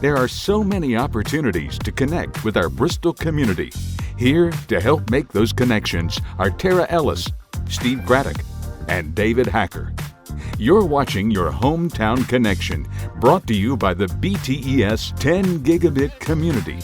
There are so many opportunities to connect with our Bristol community. Here to help make those connections are Tara Ellis, Steve Craddock, and David Hacker. You're watching Your Hometown Connection, brought to you by the BTES 10 Gigabit Community.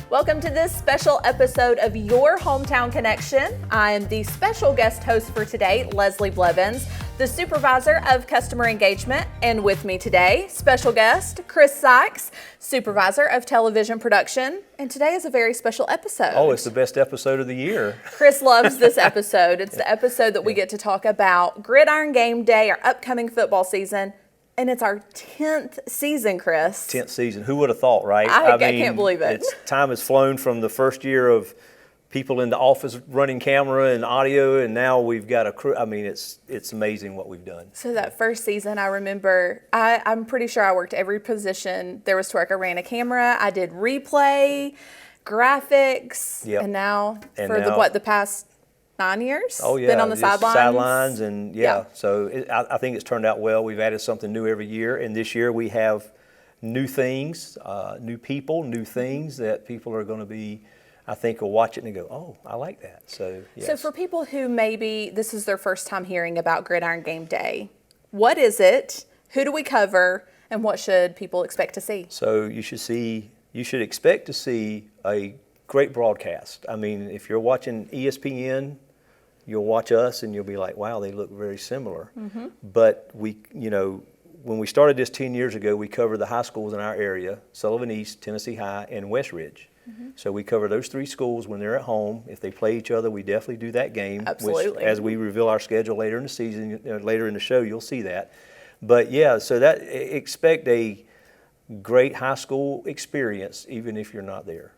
Welcome to this special episode of Your Hometown Connection. I am the special guest host for today, Leslie Blevins, the Supervisor of Customer Engagement. And with me today, special guest, Chris Sykes, Supervisor of Television Production. And today is a very special episode. Oh, it's the best episode of the year. Chris loves this episode. It's the episode that we get to talk about Gridiron Game Day, our upcoming football season. And it's our 10th season, Chris. 10th season. Who would have thought, right? I can't believe it. Time has flown from the first year of people in the office running camera and audio, and now we've got a crew. I mean, it's amazing what we've done. So that first season, I remember, I'm pretty sure I worked every position there was to work. I ran a camera, I did replay, graphics, Yep. and now the past 9 years? Oh, yeah. Been on the just sidelines? Sidelines, and so I think it's turned out well. We've added something new every year, and this year we have new things, new people, new things that people are going to be, I think, will watch it and go, oh, I like that. So, yes. So for people who maybe this is their first time hearing about Gridiron Game Day, what is it? Who do we cover? And what should people expect to see? So you should expect to see a great broadcast. I mean, if you're watching ESPN, you'll watch us and you'll be like, wow, they look very similar. Mm-hmm. But when we started this 10 years ago, we covered the high schools in our area, Sullivan East, Tennessee High, and West Ridge. Mm-hmm. So we cover those three schools when they're at home. If they play each other, we definitely do that game. Absolutely. Which, as we reveal our schedule later in the season, later in the show, you'll see that. But yeah, so expect a great high school experience, even if you're not there.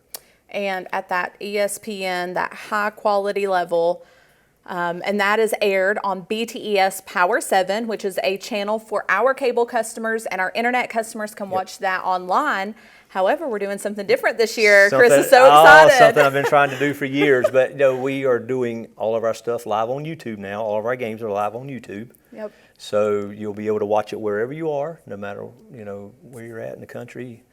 And at that ESPN, that high quality level, and that is aired on BTES Power 7, which is a channel for our cable customers, and our internet customers can watch that online. However, we're doing something different this year. Chris is so excited. Something I've been trying to do for years. But we are doing all of our stuff live on YouTube now. All of our games are live on YouTube. Yep. So you'll be able to watch it wherever you are, no matter where you're at in the country.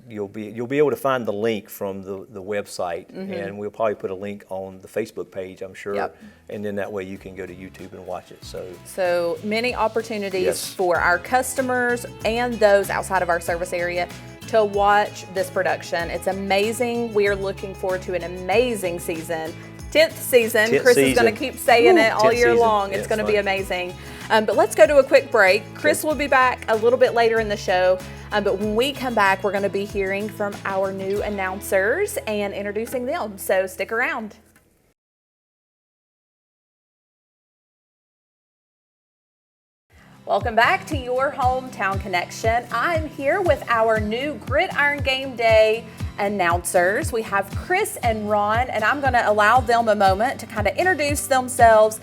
You'll be able to find the link from the website, mm-hmm. and we'll probably put a link on the Facebook page, I'm sure. Yep. And then that way you can go to YouTube and watch it. So many opportunities for our customers and those outside of our service area to watch this production. It's amazing. We are looking forward to an amazing season. 10th season. Chris is going to keep saying it all year long. It's going to be amazing. But let's go to a quick break. Chris will be back a little bit later in the show. But when we come back, we're going to be hearing from our new announcers and introducing them. So stick around. Welcome back to Your Hometown Connection. I'm here with our new Gridiron Game Day announcers. We have Chris and Ron, and I'm going to allow them a moment to kind of introduce themselves,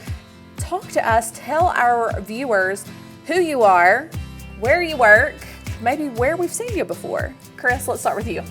talk to us, tell our viewers who you are, where you work, maybe where we've seen you before. Chris, let's start with you.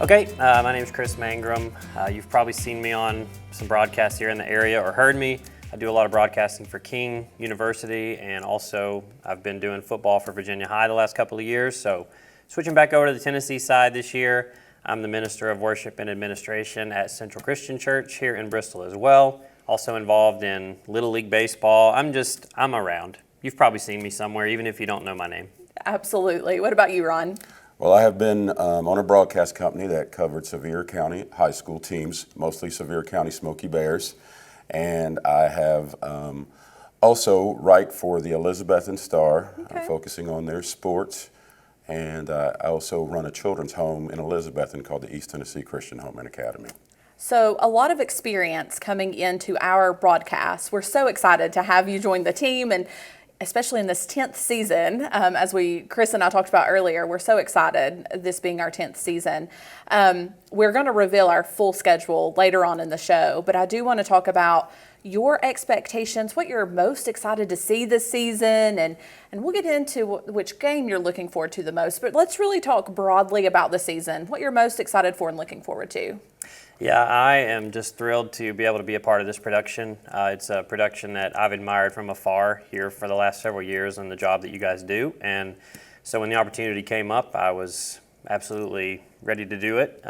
Okay, my name is Chris Mangrum. You've probably seen me on some broadcasts here in the area or heard me. I do a lot of broadcasting for King University, and also I've been doing football for Virginia High the last couple of years. So switching back over to the Tennessee side this year, I'm the Minister of Worship and Administration at Central Christian Church here in Bristol as well. Also involved in Little League Baseball. I'm around. You've probably seen me somewhere, even if you don't know my name. Absolutely. What about you, Ron? Well, I have been on a broadcast company that covered Sevier County high school teams, mostly Sevier County Smoky Bears. And I have also write for the Elizabethan Star. Okay. I'm focusing on their sports. And I also run a children's home in Elizabethan called the East Tennessee Christian Home and Academy. So a lot of experience coming into our broadcast. We're so excited to have you join the team, and especially in this 10th season, as Chris and I talked about earlier, we're so excited, this being our 10th season. We're going to reveal our full schedule later on in the show, but I do want to talk about your expectations, what you're most excited to see this season, and we'll get into which game you're looking forward to the most, but let's really talk broadly about the season, what you're most excited for and looking forward to. Yeah, I am just thrilled to be able to be a part of this production. It's a production that I've admired from afar here for the last several years and the job that you guys do. And So when the opportunity came up, I was absolutely ready to do it.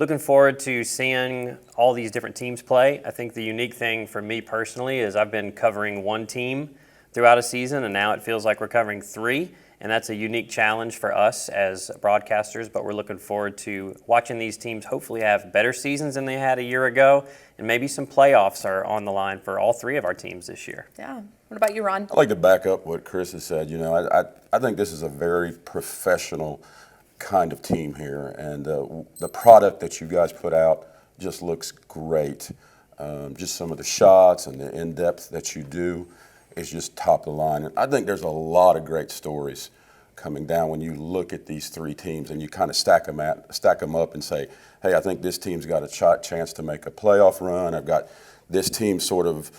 Looking forward to seeing all these different teams play. I think the unique thing for me personally is I've been covering one team throughout a season, and now it feels like we're covering three, and that's a unique challenge for us as broadcasters, but we're looking forward to watching these teams hopefully have better seasons than they had a year ago, and maybe some playoffs are on the line for all three of our teams this year. Yeah. What about you, Ron? I'd like to back up what Chris has said. You know, I think this is a very professional kind of team here, and the product that you guys put out just looks great. Just some of the shots and the in-depth that you do is just top of the line. And I think there's a lot of great stories coming down when you look at these three teams and you kind of stack them up and say, hey, I think this team's got a chance to make a playoff run. I've got this team sort of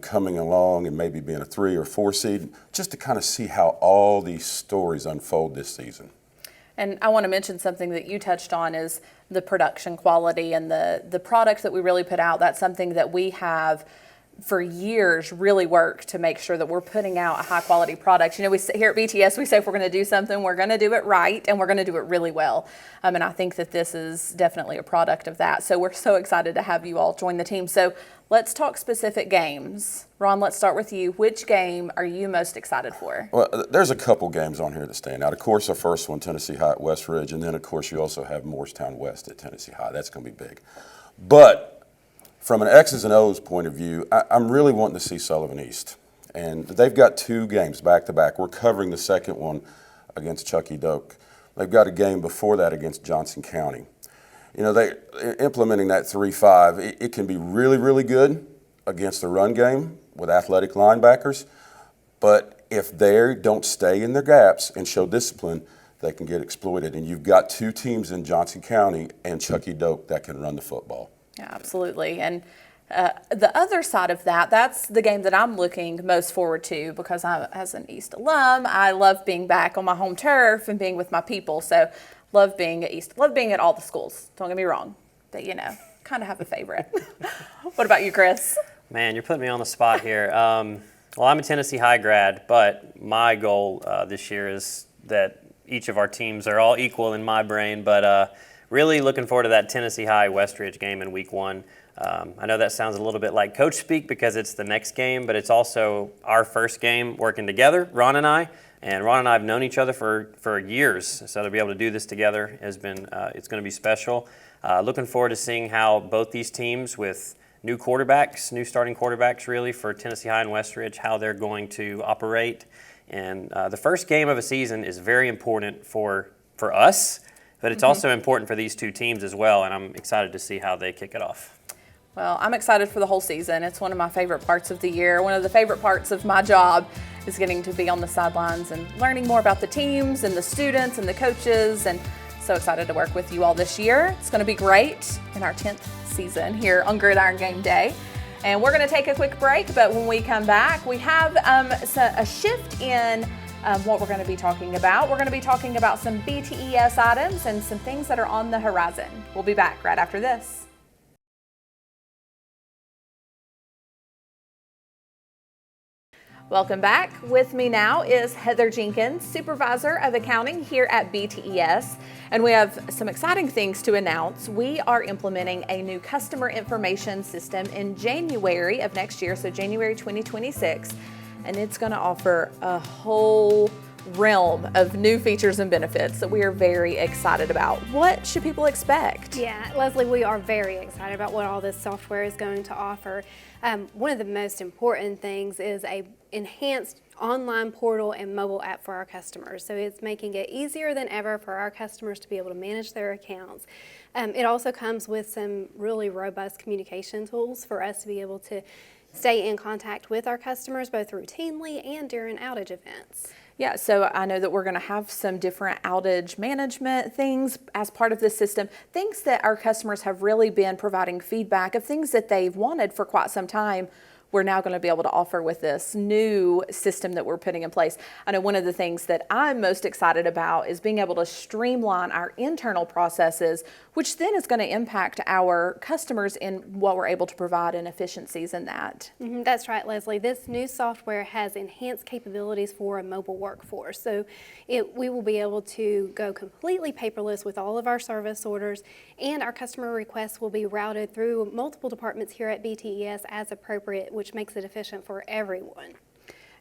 coming along and maybe being a 3 or 4 seed, just to kind of see how all these stories unfold this season. And I want to mention something that you touched on is the production quality and the product that we really put out. That's something that we have for years really worked to make sure that we're putting out a high quality product. You know, here at BTS, we say if we're going to do something, we're going to do it right and we're going to do it really well. And I think that this is definitely a product of that. So we're so excited to have you all join the team. So let's talk specific games. Ron, let's start with you. Which game are you most excited for? Well, there's a couple games on here that stand out. Of course, the first one, Tennessee High at West Ridge, and then, of course, you also have Morristown West at Tennessee High. That's going to be big. But from an X's and O's point of view, I'm really wanting to see Sullivan East. And they've got 2 games back-to-back. We're covering the second one against Chucky Doak. They've got a game before that against Johnson County. You know, they implementing that 3-5, it can be really, really good against the run game with athletic linebackers. But if they don't stay in their gaps and show discipline, they can get exploited. And you've got 2 teams in Johnson County and Chucky Doak that can run the football. Yeah, absolutely. And the other side of that, that's the game that I'm looking most forward to because as an East alum, I love being back on my home turf and being with my people. So love being at East, love being at all the schools. Don't get me wrong, but you know, kind of have a favorite. What about you, Chris? Man, you're putting me on the spot here. Well, I'm a Tennessee High grad, but my goal this year is that each of our teams are all equal in my brain, but really looking forward to that Tennessee High West Ridge game in week 1. I know that sounds a little bit like coach speak because it's the next game, but it's also our first game working together, Ron and I. And Ron and I have known each other for years, so to be able to do this together has been, it's going to be special. Looking forward to seeing how both these teams with new quarterbacks, new starting quarterbacks really for Tennessee High and West Ridge, how they're going to operate. And the first game of a season is very important for us, but it's also important for these 2 teams as well, and I'm excited to see how they kick it off. Well, I'm excited for the whole season. It's one of my favorite parts of the year. One of the favorite parts of my job is getting to be on the sidelines and learning more about the teams and the students and the coaches, and so excited to work with you all this year. It's going to be great in our 10th season here on Gridiron Game Day. And we're going to take a quick break, but when we come back, we have a shift in what we're going to be talking about. We're going to be talking about some BTES items and some things that are on the horizon. We'll be back right after this. Welcome back. With me now is Heather Jenkins, Supervisor of Accounting here at BTES, and we have some exciting things to announce. We are implementing a new customer information system in January of next year, so January 2026, and it's going to offer a whole realm of new features and benefits that we are very excited about. What should people expect? Yeah, Leslie, we are very excited about what all this software is going to offer. One of the most important things is a enhanced online portal and mobile app for our customers. So it's making it easier than ever for our customers to be able to manage their accounts. It also comes with some really robust communication tools for us to be able to stay in contact with our customers both routinely and during outage events. Yeah, so I know that we're going to have some different outage management things as part of this system, things that our customers have really been providing feedback of things that they've wanted for quite some time. we're now going to be able to offer with this new system that we're putting in place. I know one of the things that I'm most excited about is being able to streamline our internal processes, which then is going to impact our customers in what we're able to provide and efficiencies in that. That's right, Leslie. This new software has enhanced capabilities for a mobile workforce. So we will be able to go completely paperless with all of our service orders, and our customer requests will be routed through multiple departments here at BTES as appropriate, which makes it efficient for everyone.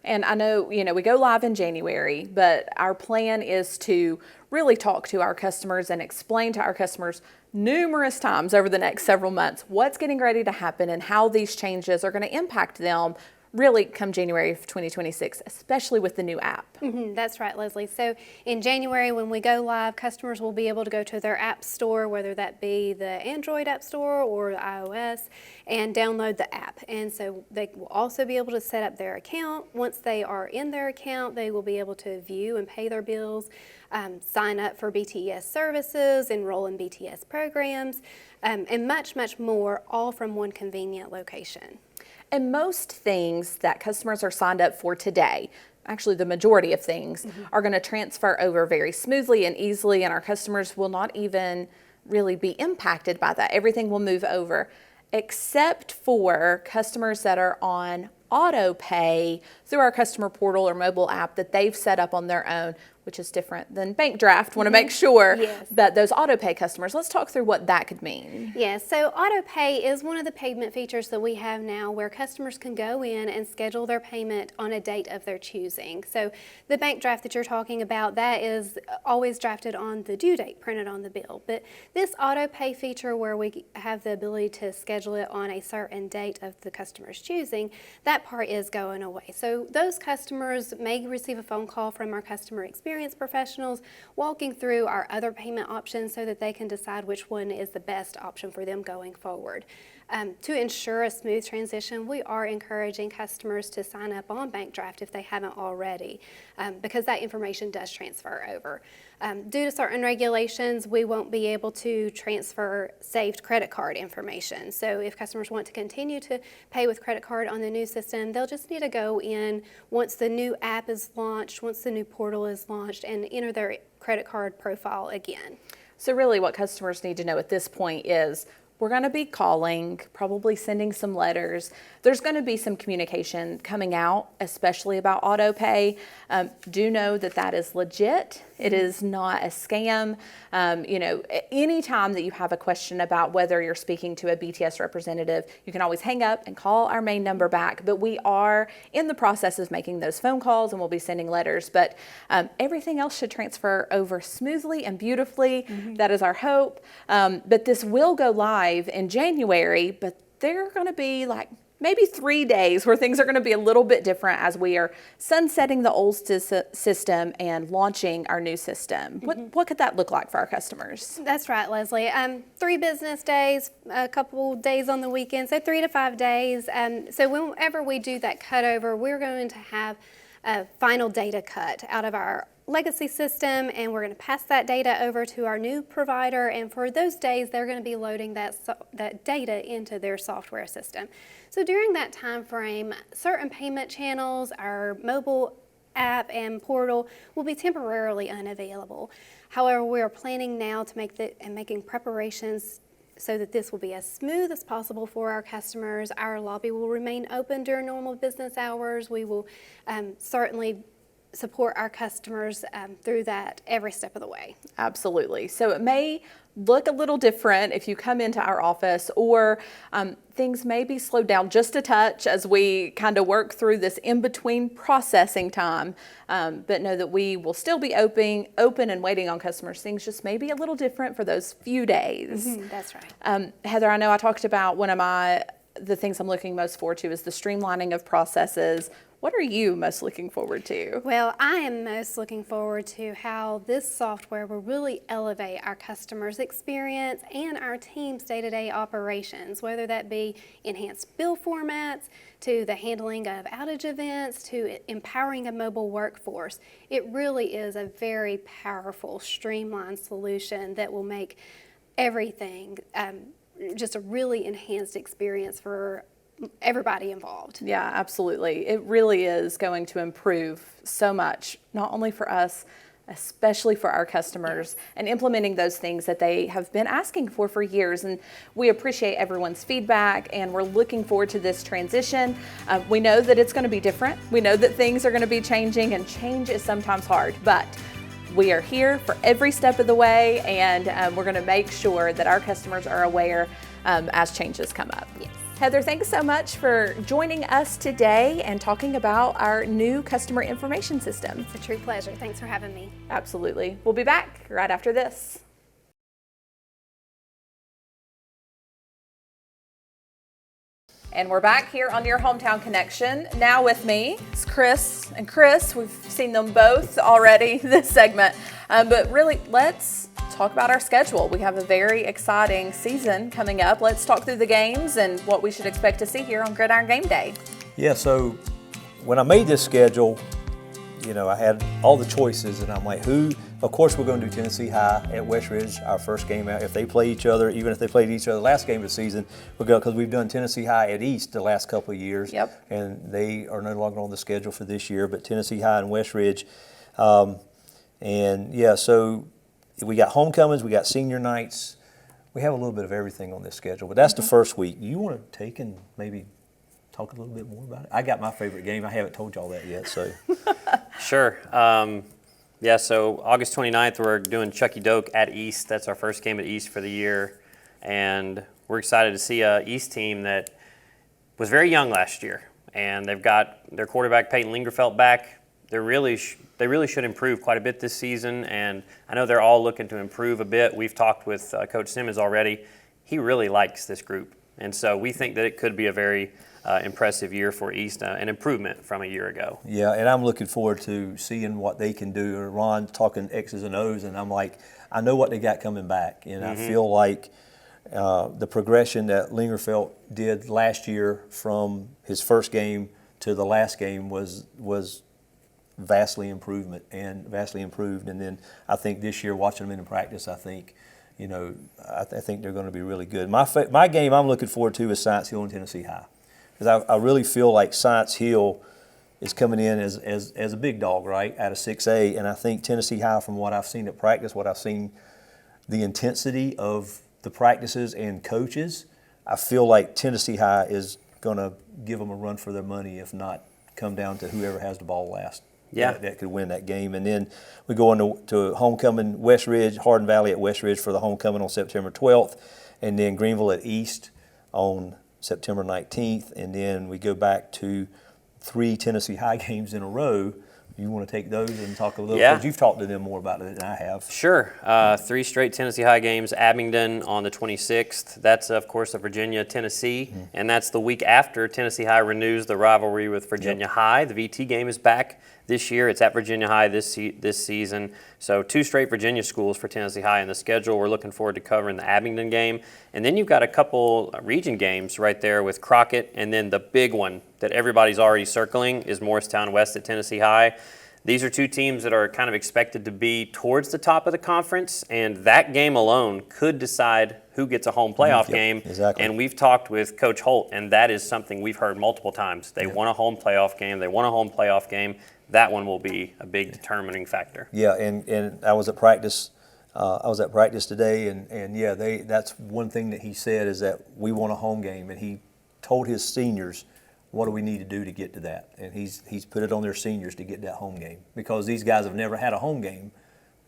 And I know, we go live in January, but our plan is to really talk to our customers and explain to our customers numerous times over the next several months what's getting ready to happen and how these changes are going to impact them really come January of 2026, especially with the new app. That's right, Leslie. So in January, when we go live, customers will be able to go to their app store, whether that be the Android app store or the iOS, and download the app. And so they will also be able to set up their account. Once they are in their account, they will be able to view and pay their bills, sign up for BTES services, enroll in BTES programs, and much, much more, all from one convenient location. And most things that customers are signed up for today, actually the majority of things, are going to transfer over very smoothly and easily, and our customers will not even really be impacted by that. Everything will move over, except for customers that are on auto pay through our customer portal or mobile app that they've set up on their own, which is different than bank draft. Want to make sure that those auto pay customers, let's talk through what that could mean. Yes, so auto pay is one of the payment features that we have now where customers can go in and schedule their payment on a date of their choosing. So the bank draft that you're talking about, that is always drafted on the due date printed on the bill. But this auto pay feature where we have the ability to schedule it on a certain date of the customer's choosing, that part is going away. So those customers may receive a phone call from our customer experience professionals walking through our other payment options so that they can decide which one is the best option for them going forward. To ensure a smooth transition, we are encouraging customers to sign up on bank draft if they haven't already, because that information does transfer over. Due to certain regulations, we won't be able to transfer saved credit card information. So if customers want to continue to pay with credit card on the new system, they'll just need to go in once the new app is launched, once the new portal is launched, and enter their credit card profile again. So really what customers need to know at this point is we're going to be calling, probably sending some letters. There's going to be some communication coming out, especially about auto pay. Do know that that is legit. It is not a scam. Anytime that you have a question about whether you're speaking to a BTS representative, you can always hang up and call our main number back. But we are in the process of making those phone calls and we'll be sending letters. But everything else should transfer over smoothly and beautifully. That is our hope. But this will go live in January, but there are going to be maybe 3 days where things are going to be a little bit different as we are sunsetting the old system and launching our new system. What could that look like for our customers? That's right, Leslie. 3 business days, a couple days on the weekend, so 3 to 5 days. So whenever we do that cutover, we're going to have a final data cut out of our legacy system, and we're going to pass that data over to our new provider, and for those days they're going to be loading that data into their software system. So during that time frame, certain payment channels, our mobile app and portal will be temporarily unavailable. However, we are planning now to making preparations so that this will be as smooth as possible for our customers. Our lobby will remain open during normal business hours. We will certainly support our customers through that every step of the way. Absolutely. So it may look a little different if you come into our office, or things may be slowed down just a touch as we kind of work through this in-between processing time. But know that we will still be open and waiting on customers. Things just may be a little different for those few days. That's right. Heather, I know I talked about the things I'm looking most forward to is the streamlining of processes. What are you most looking forward to? Well, I am most looking forward to how this software will really elevate our customers' experience and our team's day-to-day operations, whether that be enhanced bill formats, to the handling of outage events, to empowering a mobile workforce. It really is a very powerful, streamlined solution that will make everything just a really enhanced experience for everybody involved. Yeah, absolutely. It really is going to improve so much, not only for us, especially for our customers, and implementing those things that they have been asking for years. And we appreciate everyone's feedback, and we're looking forward to this transition. We know that it's going to be different. We know that things are going to be changing, and change is sometimes hard, but we are here for every step of the way, and we're going to make sure that our customers are aware as changes come up. Yes. Heather, thanks so much for joining us today and talking about our new customer information system. It's a true pleasure. Thanks for having me. Absolutely. We'll be back right after this. And we're back here on your Hometown Connection. Now with me is Chris and Chris. We've seen them both already this segment, but really let's talk about our schedule. We have a very exciting season coming up. Let's talk through the games and what we should expect to see here on Gridiron Game Day. Yeah, so when I made this schedule, you know, I had all the choices, and I'm like, of course we're going to do Tennessee High at West Ridge, our first game out. If they play each other, even if they played each other last game of the season, we'll go, because we've done Tennessee High at East the last couple of years. Yep. And they are no longer on the schedule for this year, but Tennessee High and West Ridge. And yeah, so we got homecomings, we got senior nights. We have a little bit of everything on this schedule, but that's the first week. You want to take and maybe talk a little bit more about it? I got my favorite game. I haven't told y'all that yet, so. Sure. Yeah, so August 29th, we're doing Chucky Doak at East. That's our first game at East for the year. And we're excited to see a East team that was very young last year. And they've got their quarterback, Peyton Lingerfelt, back. They really should improve quite a bit this season. And I know they're all looking to improve a bit. We've talked with Coach Simmons already. He really likes this group. And so we think that it could be a very impressive year for East, an improvement from a year ago. Yeah, and I'm looking forward to seeing what they can do. Ron talking X's and O's, and I'm like, I know what they got coming back, and I feel like the progression that Lingerfelt did last year from his first game to the last game was vastly improved. And then I think this year, watching them in practice, I think, you know, I think they're going to be really good. My game I'm looking forward to is Science Hill and Tennessee High, because I really feel like Science Hill is coming in as a big dog, right, out of 6A, and I think Tennessee High, from what I've seen at practice, what I've seen, the intensity of the practices and coaches, I feel like Tennessee High is going to give them a run for their money, if not come down to whoever has the ball last. Yeah. That could win that game. And then we go on to homecoming, West Ridge, Hardin Valley at West Ridge for the homecoming on September 12th, and then Greenville at East on September 19th, and then we go back to 3 Tennessee High games in a row. You want to take those and talk a little? Yeah. Because you've talked to them more about it than I have. Sure. 3 straight Tennessee High games. Abingdon on the 26th. That's, of course, Virginia, Tennessee. And that's the week after Tennessee High renews the rivalry with Virginia High. The VT game is back this year. It's at Virginia High this season. So 2 straight Virginia schools for Tennessee High in the schedule. We're looking forward to covering the Abingdon game. And then you've got a couple region games right there with Crockett, and then the big one that everybody's already circling is Morristown West at Tennessee High. These are 2 teams that are kind of expected to be towards the top of the conference, and that game alone could decide who gets a home playoff game. Exactly. And we've talked with Coach Holt, and that is something we've heard multiple times. They want a home playoff game. They want a home playoff game. That one will be a big determining factor. Yeah, and I was at practice. Today, and yeah, that's one thing that he said, is that we want a home game, and he told his seniors, what do we need to do to get to that? And he's put it on their seniors to get that home game, because these guys have never had a home game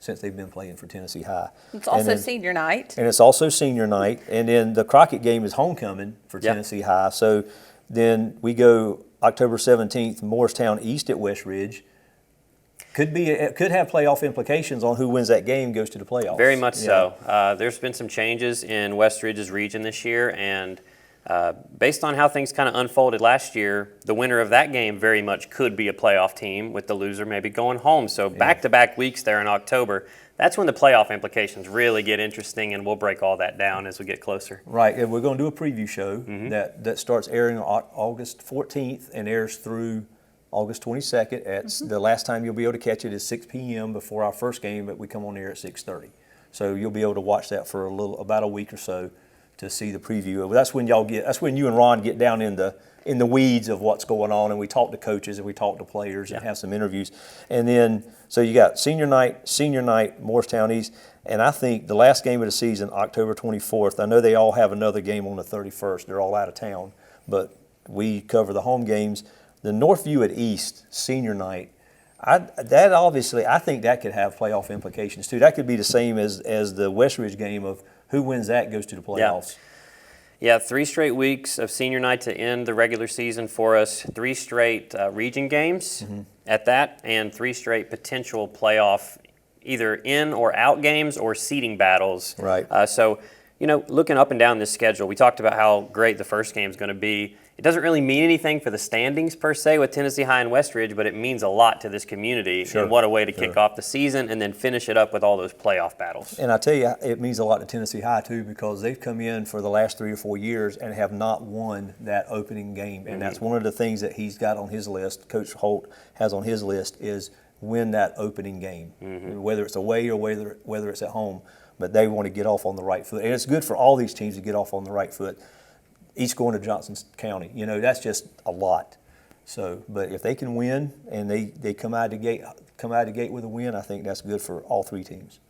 since they've been playing for Tennessee High. It's also senior night. And it's also senior night. And then the Crockett game is homecoming for Tennessee High. So then we go October 17th, Morristown East at West Ridge. Could have playoff implications on who wins that game goes to the playoffs. Very much so. There's been some changes in West Ridge's region this year, and based on how things kind of unfolded last year, the winner of that game very much could be a playoff team, with the loser maybe going home. So back-to-back weeks there in October, that's when the playoff implications really get interesting, and we'll break all that down as we get closer. Right, and we're going to do a preview show that starts airing on August 14th and airs through August 22nd. The last time you'll be able to catch it is 6 p.m. before our first game, but we come on air at 6:30. So you'll be able to watch that for about a week or so. to see the preview. That's when you and Ron get down in the weeds of what's going on, and we talk to coaches and we talk to players and have some interviews. And then, so you got senior night, Morristown East, and I think the last game of the season, October 24th, I know they all have another game on the 31st. They're all out of town, but we cover the home games. The Northview at East, senior night, I think that could have playoff implications too. That could be the same as the Westridge game of who wins that goes to the playoffs. Yeah, 3 straight weeks of senior night to end the regular season for us. 3 straight region games at that, and 3 straight potential playoff either in or out games or seeding battles. Right. So, looking up and down this schedule, we talked about how great the first game is going to be. It doesn't really mean anything for the standings per se with Tennessee High and Westridge, but it means a lot to this community. Sure. And what a way to kick off the season and then finish it up with all those playoff battles. And I tell you, it means a lot to Tennessee High too, because they've come in for the last 3 or 4 years and have not won that opening game. And that's one of the things that he's got on his list, Coach Holt has on his list, is win that opening game, whether it's away or whether it's at home. But they want to get off on the right foot. And it's good for all these teams to get off on the right foot. Each going to Johnson County, that's just a lot. So, but if they can win and they come out of the gate with a win, I think that's good for all 3 teams.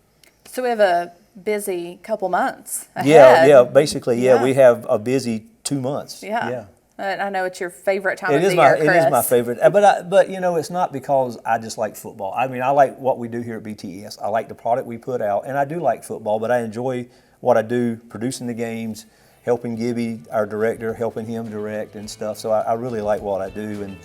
So we have a busy couple months ahead. Basically, we have a busy 2 months. Yeah. I know it's your favorite time of It the year, Chris. is my favorite, but it's not because I just like football. I mean, I like what we do here at BTES. I like the product we put out, and I do like football, but I enjoy what I do, producing the games, helping Gibby, our director, helping him direct and stuff. So I really like what I do, and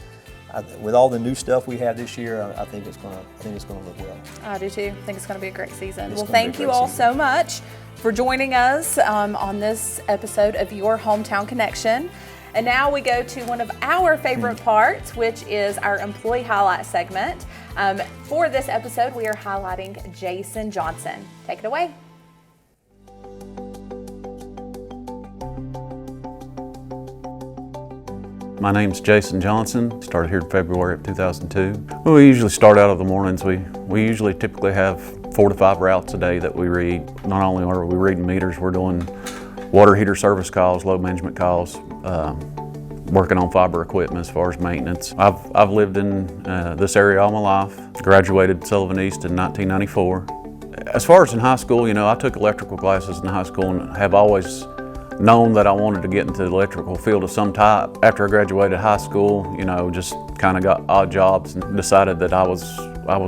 with all the new stuff we have this year, I think it's going to look well. I do too. I think it's going to be a great season. Well, thank you all so much for joining us on this episode of Your Hometown Connection. And now we go to one of our favorite parts, which is our employee highlight segment. For this episode, we are highlighting Jason Johnson. Take it away. My name's Jason Johnson. Started here in February of 2002. We usually start out of the mornings. We usually typically have 4 to 5 routes a day that we read. Not only are we reading meters, we're doing water heater service calls, load management calls, working on fiber equipment as far as maintenance. I've lived in this area all my life. Graduated Sullivan East in 1994. As far as in high school, I took electrical classes in high school and have always known that I wanted to get into the electrical field of some type. After I graduated high school, just kind of got odd jobs and decided that I was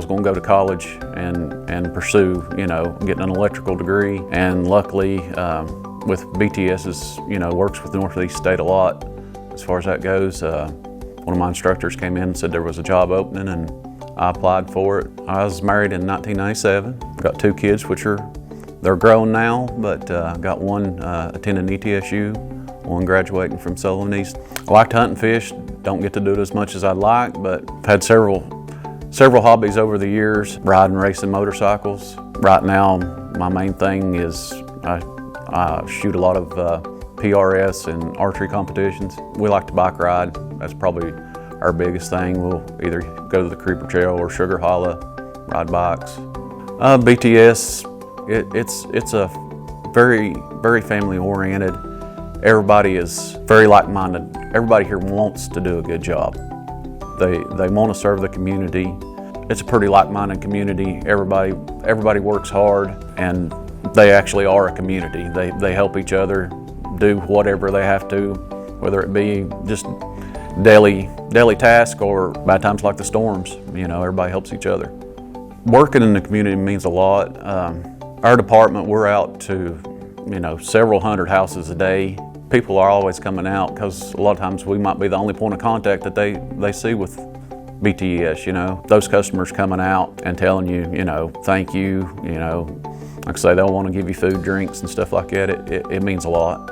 going to go to college and pursue, getting an electrical degree. And luckily, with BTES's, works with Northeast State a lot as far as that goes. One of my instructors came in and said there was a job opening, and I applied for it. I was married in 1997. Got 2 kids, they're grown now, but got one attending ETSU, one graduating from Sullivan East. I like to hunt and fish. Don't get to do it as much as I'd like, but I've had several hobbies over the years. Riding, racing motorcycles. Right now, my main thing is I shoot a lot of PRS and archery competitions. We like to bike ride. That's probably our biggest thing. We'll either go to the Creeper Trail or Sugar Hollow, ride bikes. BTS, it's a very, very family oriented. Everybody is very like-minded. Everybody here wants to do a good job. They want to serve the community. It's a pretty like-minded community. Everybody works hard, and they actually are a community. They help each other do whatever they have to, whether it be just daily task or bad times like the storms. Everybody helps each other. Working in the community means a lot. Our department, we're out to several hundred houses a day. People are always coming out because a lot of times we might be the only point of contact that they see with BTES. Those customers coming out and telling you, thank you, like I say, they'll want to give you food, drinks, and stuff like that. It means a lot.